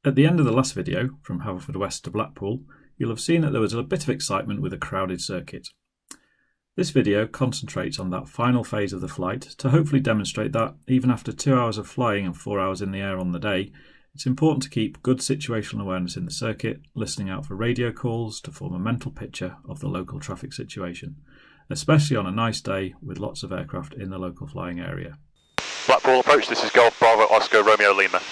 At the end of the last video, from Havefordwest to Blackpool, you'll have seen that there was a bit of excitement with a crowded circuit. This video concentrates on that final phase of the flight to hopefully demonstrate that, even after 2 hours of flying and 4 hours in the air on the day, it's important to keep good situational awareness in the circuit, listening out for radio calls to form a mental picture of the local traffic situation, especially on a nice day with lots of aircraft in the local flying area. Blackpool approach, this is Golf Bravo Oscar Romeo Lima.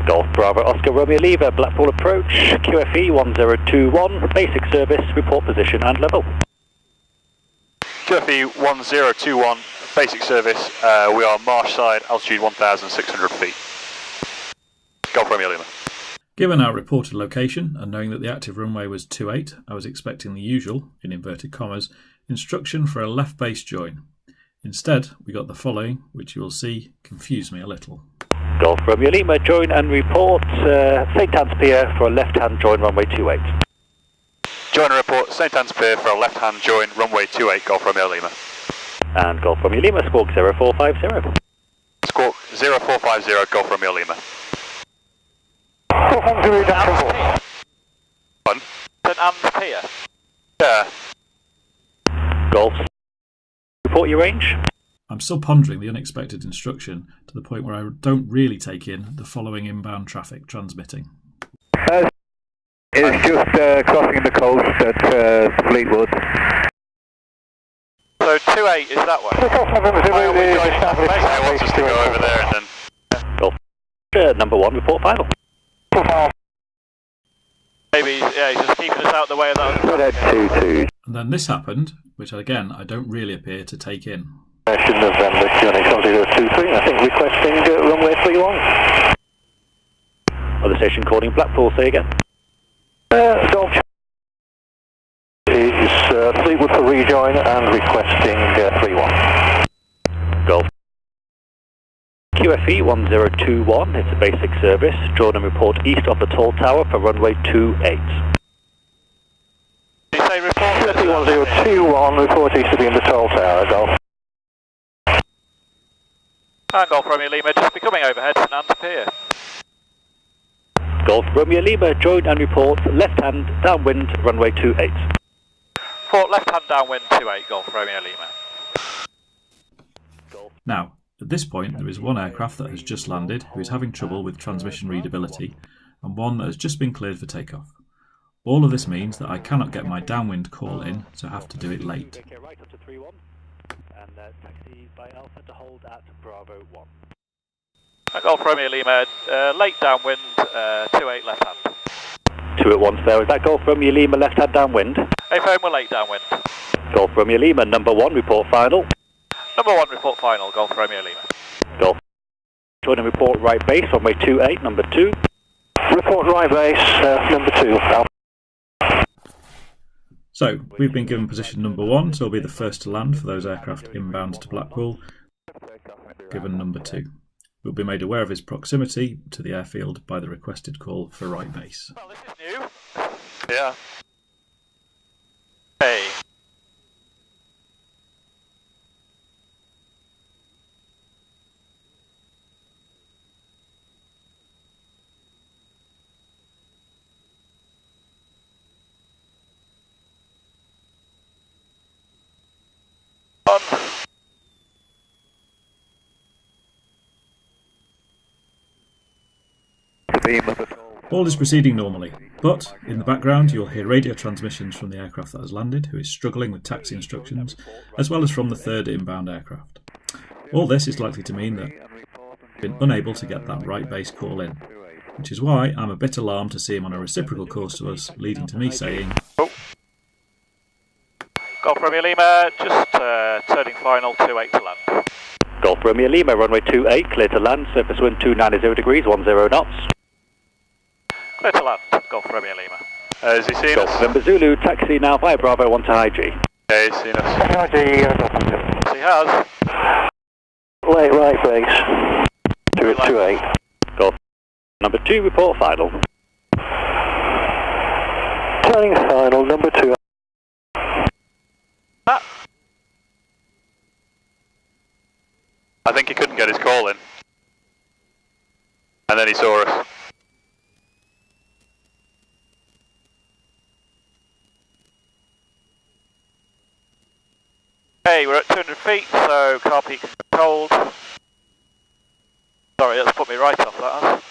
Golf Bravo Oscar Romeo Lima, Blackpool approach, QFE 1021, basic service, report position and level. QFE 1021, basic service, we are marsh side, altitude 1,600 feet. Golf Romeo Lima. Given our reported location and knowing that the active runway was 28, I was expecting the usual, in inverted commas, instruction for a left base join. Instead, we got the following, which you will see confuse me a little. Golf Romeo Lima, join and report, St Anne's Pier for a left-hand join runway 28. Join and report, St Anne's Pier for a left-hand join, runway 28, Golf Romeo Lima. And Golf Romeo Lima, squawk 0450. Squawk 0450, Golf Romeo Lima. St Anne's Pier? Yeah. Golf, report your range. I'm still pondering the unexpected instruction to the point where I don't really take in the following inbound traffic transmitting. It's just crossing the coast at Fleetwood. So 28 is that way? I want us to go over there and then... Golf, number 1, report final. Maybe, yeah, he's just keeping us out of the way of that. And then this happened, which again I don't really appear to take in. November, Unix 023, I think requesting runway 31. Other station calling Blackpool, say again. Golf is Fleetwood for rejoin and requesting 31. Golf. QFE 1021, it's a basic service. Join and report east of the tall tower for runway 28. Did you say report? QFE 1021, report east of the tall tower, Golf. And Golf Romeo Lima, just becoming overhead, St Anne's Pier. Golf Romeo Lima, join and report left hand downwind runway 28. Port left hand downwind 28, Golf Romeo Lima. Now, at this point there is one aircraft that has just landed who is having trouble with transmission readability and one that has just been cleared for takeoff. All of this means that I cannot get my downwind call in, so have to do it late. And taxi by Alpha to hold at Bravo 1. And Golf Romeo Lima, late downwind, 28 left hand. 2 at once there, is that Golf Romeo Lima left hand downwind? Hey phone, we're late downwind. Golf Romeo Lima, number 1, report final. Number 1, report final, Golf Romeo Lima. Golf. Join and report right base, runway 28, number 2. Report right base, number 2, Alpha. So, we've been given position number 1, so we'll be the first to land for those aircraft inbound to Blackpool, given number 2. We'll be made aware of his proximity to the airfield by the requested call for right base. Well, this is new. Yeah. Hey. All is proceeding normally, but in the background you'll hear radio transmissions from the aircraft that has landed, who is struggling with taxi instructions, as well as from the third inbound aircraft. All this is likely to mean that we've been unable to get that right base call in, which is why I'm a bit alarmed to see him on a reciprocal course to us, leading to me saying... Oh. Golf Romeo Lima, just turning final, 28 to land. Golf Romeo Lima, runway 28, clear to land, surface wind 290 degrees, 10 knots. Clear to land, Golf Romeo Lima. Has he seen Golf us? November Zulu, taxi now via Bravo 1 to High G. Yeah, he's seen us. He has. Late right base, 2 at 28. Golf number 2, report final. Turning final, number 2. I think he couldn't get his call in. And then he saw us. Hey, we're at 200 feet, so car peak controlled. Sorry, that's put me right off, that has.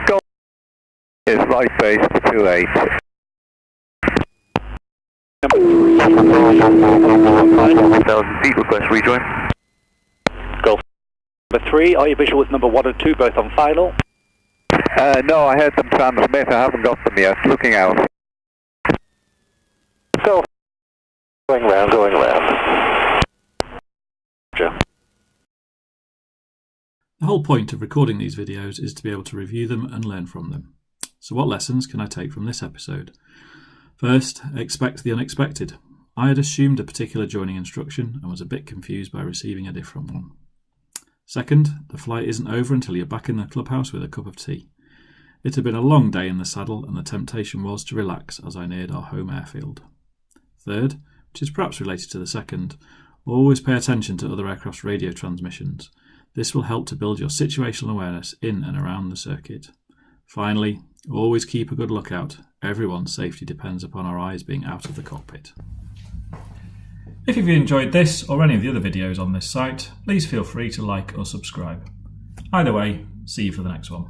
Golf is right base to 28. Number 1,000 feet, request rejoin. Golf number 3, are you visual with number 1 and 2 both on final? No, I had them transmit, I haven't got them yet, looking out. Golf. Going round, going round. Roger. The whole point of recording these videos is to be able to review them and learn from them. So what lessons can I take from this episode? First, expect the unexpected. I had assumed a particular joining instruction and was a bit confused by receiving a different one. Second, the flight isn't over until you're back in the clubhouse with a cup of tea. It had been a long day in the saddle and the temptation was to relax as I neared our home airfield. Third, which is perhaps related to the second, always pay attention to other aircraft's radio transmissions. This will help to build your situational awareness in and around the circuit. Finally, always keep a good lookout. Everyone's safety depends upon our eyes being out of the cockpit. If you've enjoyed this or any of the other videos on this site, please feel free to like or subscribe. Either way, see you for the next one.